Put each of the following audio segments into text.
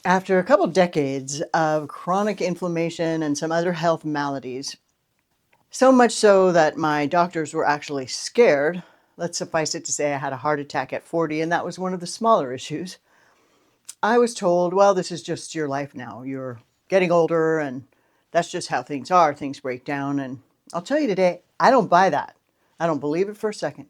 After a couple decades of chronic inflammation and some other health maladies, so much so that my doctors were actually scared, let's suffice it to say I had a heart attack at 40, and that was one of the smaller issues. I was told, well, this is just your life now. You're getting older, and that's just how things are. Things break down. And I'll tell you today, I don't buy that. I don't believe it for a second.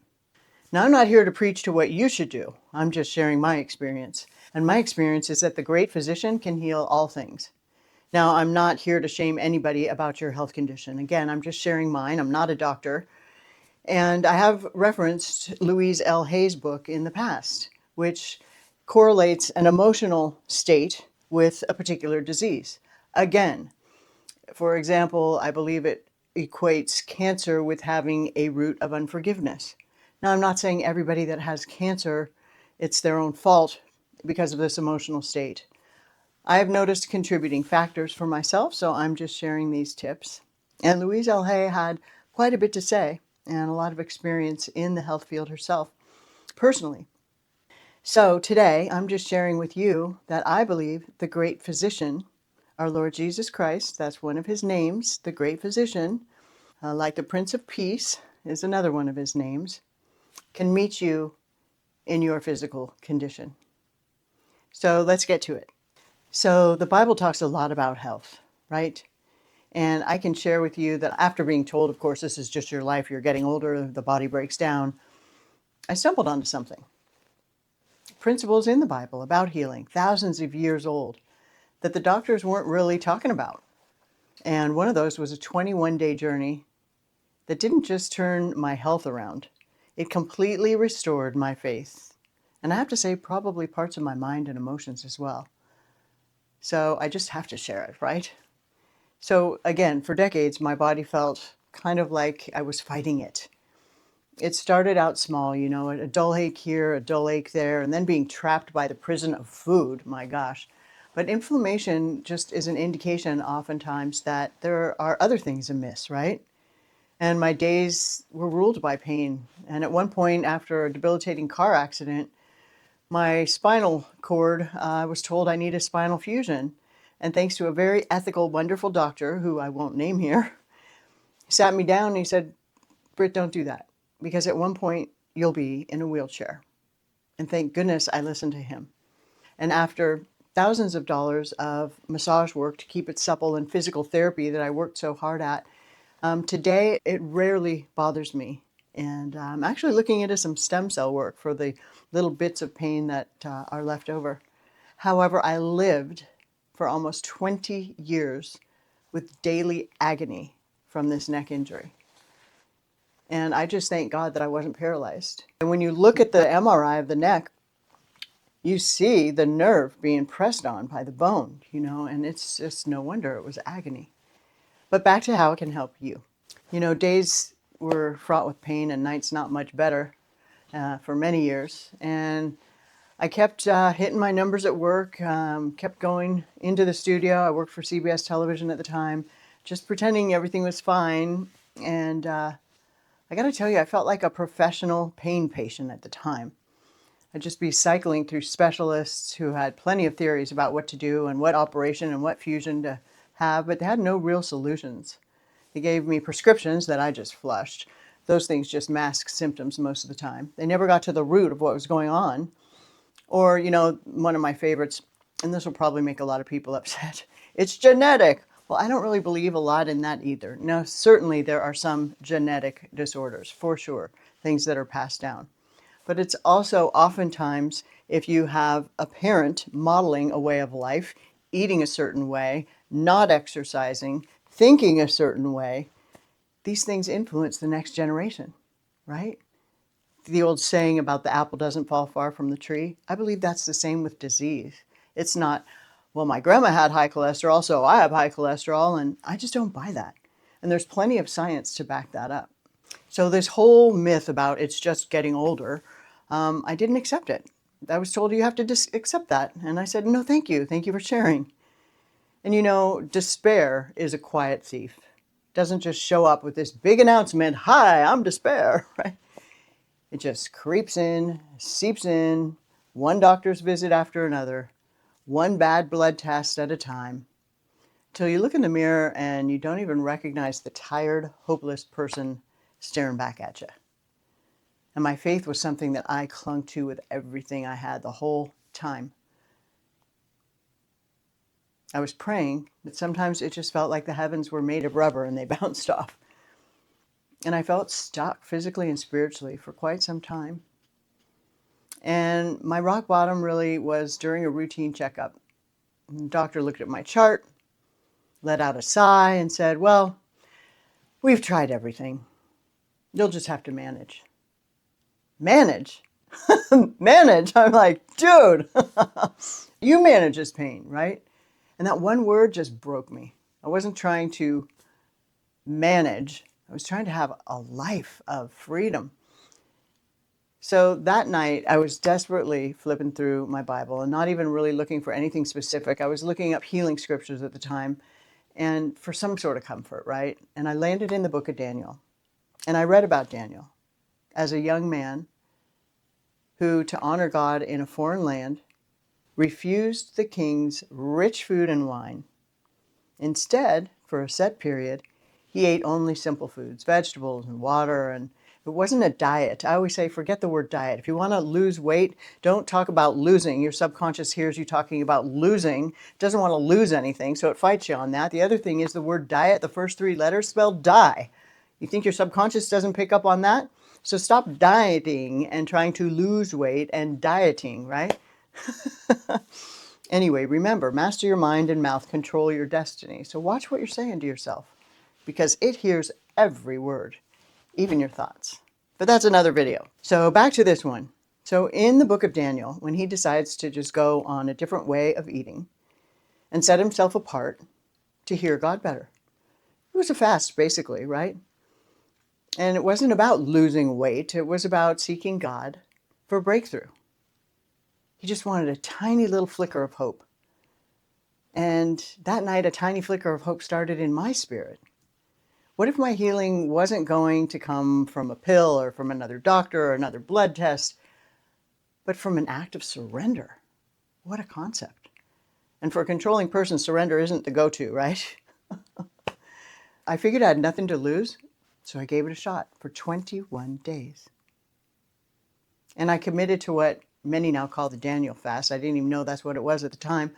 Now, I'm not here to preach to what you should do. I'm just sharing my experience. And my experience is that the great physician can heal all things. Now, I'm not here to shame anybody about your health condition. Again, I'm just sharing mine. I'm not a doctor. And I have referenced Louise L. Hay's book in the past, which correlates an emotional state with a particular disease. Again, for example, I believe it equates cancer with having a root of unforgiveness. Now, I'm not saying everybody that has cancer, it's their own fault because of this emotional state. I've noticed contributing factors for myself, so I'm just sharing these tips. And Louise L. Hay had quite a bit to say and a lot of experience in the health field herself, personally. So today, I'm just sharing with you that I believe the great physician, our Lord Jesus Christ, that's one of his names, the great physician, like the Prince of Peace is another one of his names, can meet you in your physical condition. So let's get to it. So the Bible talks a lot about health, right? And I can share with you that after being told, of course, this is just your life, you're getting older, the body breaks down, I stumbled onto something. Principles in the Bible about healing, thousands of years old, that the doctors weren't really talking about. And one of those was a 21-day journey that didn't just turn my health around. It completely restored my faith. And I have to say, probably parts of my mind and emotions as well. So I just have to share it, right? So again, for decades, my body felt kind of like I was fighting it. It started out small, a dull ache here, a dull ache there, and then being trapped by the prison of food, my gosh. But inflammation just is an indication oftentimes that there are other things amiss, right? And my days were ruled by pain. And at one point, after a debilitating car accident, my spinal cord, I was told I need a spinal fusion. And thanks to a very ethical, wonderful doctor, who I won't name here, sat me down and he said, Britt, don't do that. Because at one point, you'll be in a wheelchair. And thank goodness I listened to him. And after thousands of dollars of massage work to keep it supple and physical therapy that I worked so hard at, today it rarely bothers me. And I'm actually looking into some stem cell work for the little bits of pain that are left over. However, I lived for almost 20 years with daily agony from this neck injury. And I just thank God that I wasn't paralyzed. And when you look at the MRI of the neck, you see the nerve being pressed on by the bone, and it's just no wonder it was agony. But back to how it can help you. Days were fraught with pain and nights not much better for many years. And I kept hitting my numbers at work, kept going into the studio. I worked for CBS television at the time, just pretending everything was fine. And I got to tell you, I felt like a professional pain patient at the time. I'd just be cycling through specialists who had plenty of theories about what to do and what operation and what fusion to have, but they had no real solutions. They gave me prescriptions that I just flushed. Those things just mask symptoms most of the time. They never got to the root of what was going on. Or, one of my favorites, and this will probably make a lot of people upset, it's genetic. Well, I don't really believe a lot in that either. Now, certainly there are some genetic disorders, for sure, things that are passed down. But it's also oftentimes if you have a parent modeling a way of life, eating a certain way, not exercising, thinking a certain way, these things influence the next generation, right? The old saying about the apple doesn't fall far from the tree, I believe that's the same with disease. It's not, well, my grandma had high cholesterol, so I have high cholesterol, and I just don't buy that. And there's plenty of science to back that up. So this whole myth about it's just getting older, I didn't accept it. I was told you have to accept that. And I said, no, thank you. Thank you for sharing. And despair is a quiet thief. It doesn't just show up with this big announcement, hi, I'm despair, right? It just creeps in, seeps in, one doctor's visit after another, one bad blood test at a time, till you look in the mirror and you don't even recognize the tired, hopeless person staring back at you. And my faith was something that I clung to with everything I had the whole time. I was praying, but sometimes it just felt like the heavens were made of rubber and they bounced off. And I felt stuck physically and spiritually for quite some time. And my rock bottom really was during a routine checkup. The doctor looked at my chart, let out a sigh, and said, "Well, we've tried everything. You'll just have to manage." Manage? Manage? I'm like, dude, you manage this pain, right? And that one word just broke me. I wasn't trying to manage. I was trying to have a life of freedom. So that night, I was desperately flipping through my Bible and not even really looking for anything specific. I was looking up healing scriptures at the time and for some sort of comfort, right? And I landed in the book of Daniel. And I read about Daniel as a young man who, to honor God in a foreign land, refused the king's rich food and wine. Instead, for a set period, he ate only simple foods, vegetables and water, and it wasn't a diet. I always say, forget the word diet. If you want to lose weight, don't talk about losing. Your subconscious hears you talking about losing. It doesn't want to lose anything, so it fights you on that. The other thing is the word diet, the first three letters spell die. You think your subconscious doesn't pick up on that? So stop dieting and trying to lose weight and dieting, right? Anyway, remember, master your mind and mouth, control your destiny. So watch what you're saying to yourself because it hears every word, even your thoughts. But that's another video. So back to this one. So in the book of Daniel, when he decides to just go on a different way of eating and set himself apart to hear God better. It was a fast, basically, right? And it wasn't about losing weight. It was about seeking God for breakthrough. He just wanted a tiny little flicker of hope. And that night, a tiny flicker of hope started in my spirit. What if my healing wasn't going to come from a pill or from another doctor or another blood test, but from an act of surrender? What a concept. And for a controlling person, surrender isn't the go-to, right? I figured I had nothing to lose, so I gave it a shot for 21 days. And I committed to what many now call the Daniel fast. I didn't even know that's what it was at the time.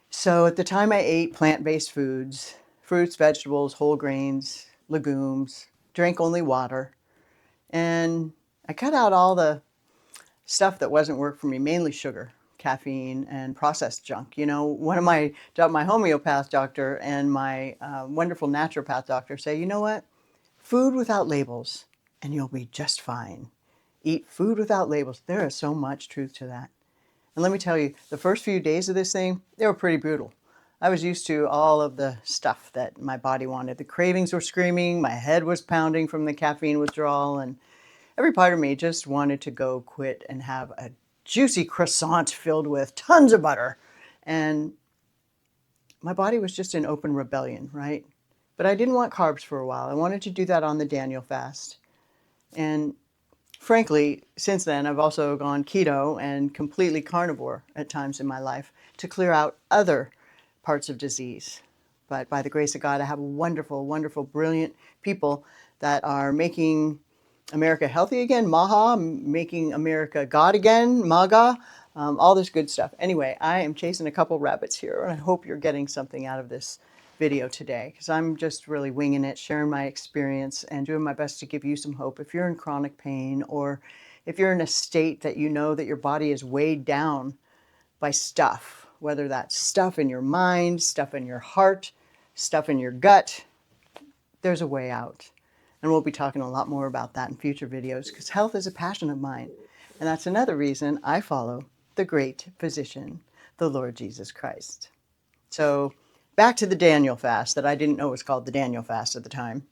So at the time I ate plant-based foods, fruits, vegetables, whole grains, legumes, drank only water. And I cut out all the stuff that wasn't work for me, mainly sugar, caffeine, and processed junk. You know, one of my homeopath doctor and my wonderful naturopath doctor say, you know what? Food without labels, and you'll be just fine. Eat food without labels. There is so much truth to that. And let me tell you, the first few days of this thing, they were pretty brutal. I was used to all of the stuff that my body wanted. The cravings were screaming, my head was pounding from the caffeine withdrawal, and every part of me just wanted to go quit and have a juicy croissant filled with tons of butter. And my body was just in open rebellion, right? But I didn't want carbs for a while. I wanted to do that on the Daniel fast. And frankly, since then, I've also gone keto and completely carnivore at times in my life to clear out other parts of disease. But by the grace of God, I have wonderful, wonderful, brilliant people that are making America healthy again, Maha, making America God again, MAGA, all this good stuff. Anyway, I am chasing a couple rabbits here, and I hope you're getting something out of this video today because I'm just really winging it, sharing my experience and doing my best to give you some hope. If you're in chronic pain or if you're in a state that you know that your body is weighed down by stuff, whether that's stuff in your mind, stuff in your heart, stuff in your gut, there's a way out. And we'll be talking a lot more about that in future videos because health is a passion of mine. And that's another reason I follow the great physician, the Lord Jesus Christ. So back to the Daniel fast that I didn't know was called the Daniel fast at the time.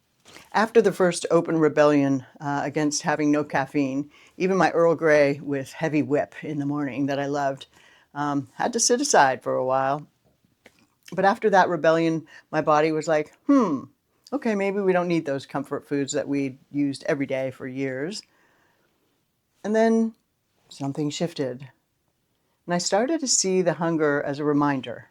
After the first open rebellion against having no caffeine, even my Earl Grey with heavy whip in the morning that I loved had to sit aside for a while. But after that rebellion, my body was like, okay, maybe we don't need those comfort foods that we used every day for years. And then something shifted. And I started to see the hunger as a reminder.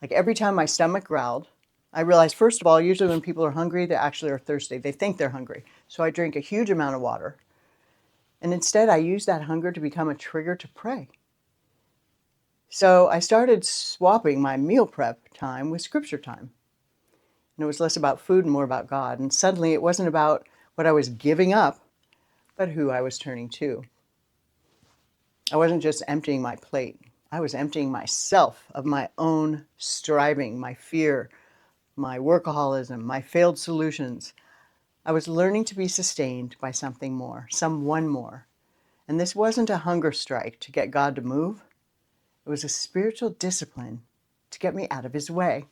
Like every time my stomach growled, I realized, first of all, usually when people are hungry, they actually are thirsty. They think they're hungry. So I drink a huge amount of water. And instead, I used that hunger to become a trigger to pray. So I started swapping my meal prep time with scripture time. And it was less about food and more about God. And suddenly it wasn't about what I was giving up, but who I was turning to. I wasn't just emptying my plate. I was emptying myself of my own striving, my fear, my workaholism, my failed solutions. I was learning to be sustained by something more, someone more. And this wasn't a hunger strike to get God to move. It was a spiritual discipline to get me out of his way.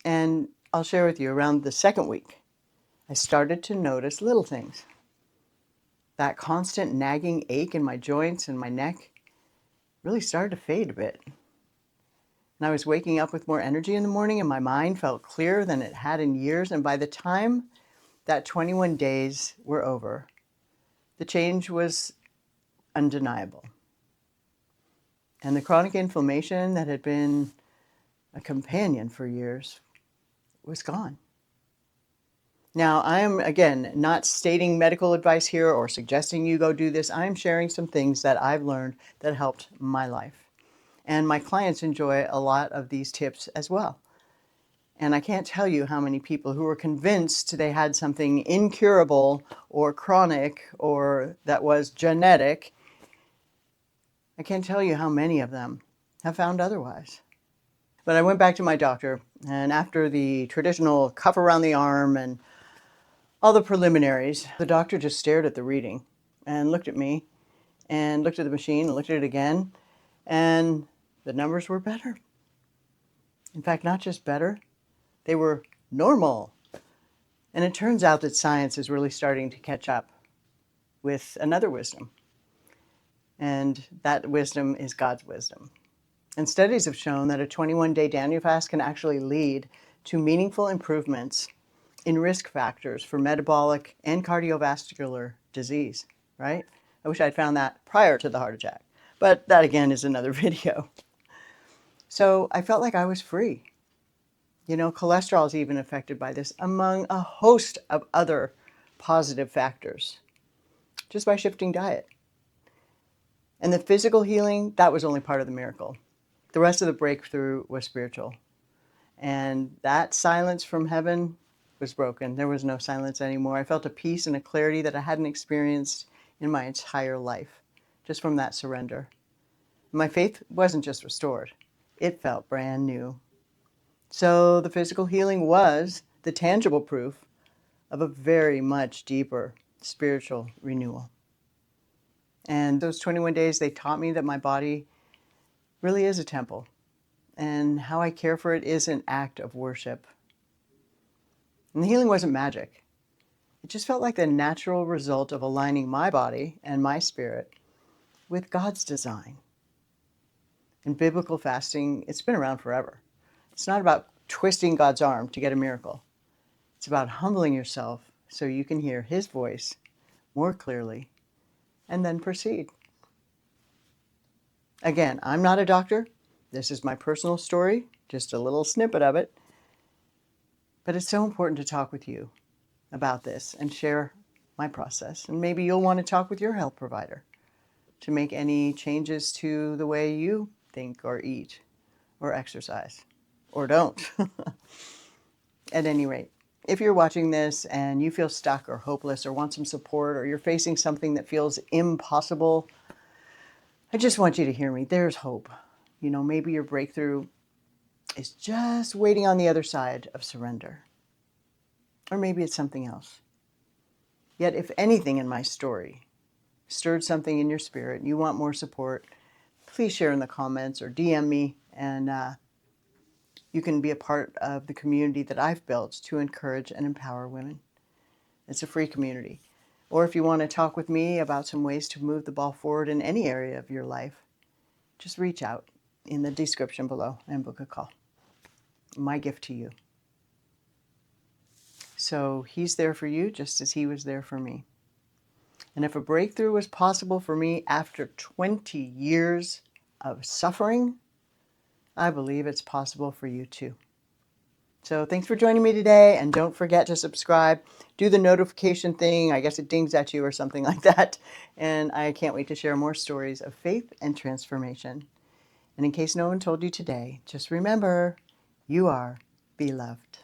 And I'll share with you, around the second week, I started to notice little things. That constant nagging ache in my joints and my neck really started to fade a bit. And I was waking up with more energy in the morning, and my mind felt clearer than it had in years. And by the time that 21 days were over, the change was undeniable. And the chronic inflammation that had been a companion for years was gone. Now, I am, again, not stating medical advice here or suggesting you go do this. I'm sharing some things that I've learned that helped my life. And my clients enjoy a lot of these tips as well. And I can't tell you how many people who were convinced they had something incurable or chronic or that was genetic. I can't tell you how many of them have found otherwise. But I went back to my doctor, and after the traditional cuff around the arm and all the preliminaries, the doctor just stared at the reading and looked at me and looked at the machine and looked at it again, and the numbers were better. In fact, not just better, they were normal. And it turns out that science is really starting to catch up with another wisdom. And that wisdom is God's wisdom. And studies have shown that a 21-day Daniel fast can actually lead to meaningful improvements in risk factors for metabolic and cardiovascular disease, right? I wish I'd found that prior to the heart attack, but that again is another video. So I felt like I was free. You know, cholesterol is even affected by this, among a host of other positive factors, just by shifting diet. And the physical healing, that was only part of the miracle. The rest of the breakthrough was spiritual. And that silence from heaven was broken. There was no silence anymore. I felt a peace and a clarity that I hadn't experienced in my entire life, just from that surrender. My faith wasn't just restored, it felt brand new. So the physical healing was the tangible proof of a very much deeper spiritual renewal. And those 21 days, they taught me that my body really is a temple, and how I care for it is an act of worship. And the healing wasn't magic. It just felt like the natural result of aligning my body and my spirit with God's design. In biblical fasting, it's been around forever. It's not about twisting God's arm to get a miracle. It's about humbling yourself so you can hear his voice more clearly and then proceed. Again, I'm not a doctor. This is my personal story, just a little snippet of it. But it's so important to talk with you about this and share my process. And maybe you'll want to talk with your health provider to make any changes to the way you think or eat or exercise, or don't. At any rate, if you're watching this and you feel stuck or hopeless or want some support, or you're facing something that feels impossible, I just want you to hear me. There's hope. You know, maybe your breakthrough is just waiting on the other side of surrender. Or maybe it's something else. Yet if anything in my story stirred something in your spirit and you want more support, please share in the comments or DM me, and you can be a part of the community that I've built to encourage and empower women. It's a free community. Or if you want to talk with me about some ways to move the ball forward in any area of your life, just reach out in the description below and book a call. My gift to you. So he's there for you just as he was there for me. And if a breakthrough was possible for me after 20 years of suffering, I believe it's possible for you too. So thanks for joining me today, and don't forget to subscribe. Do the notification thing. I guess it dings at you or something like that. And I can't wait to share more stories of faith and transformation. And in case no one told you today, just remember, you are beloved.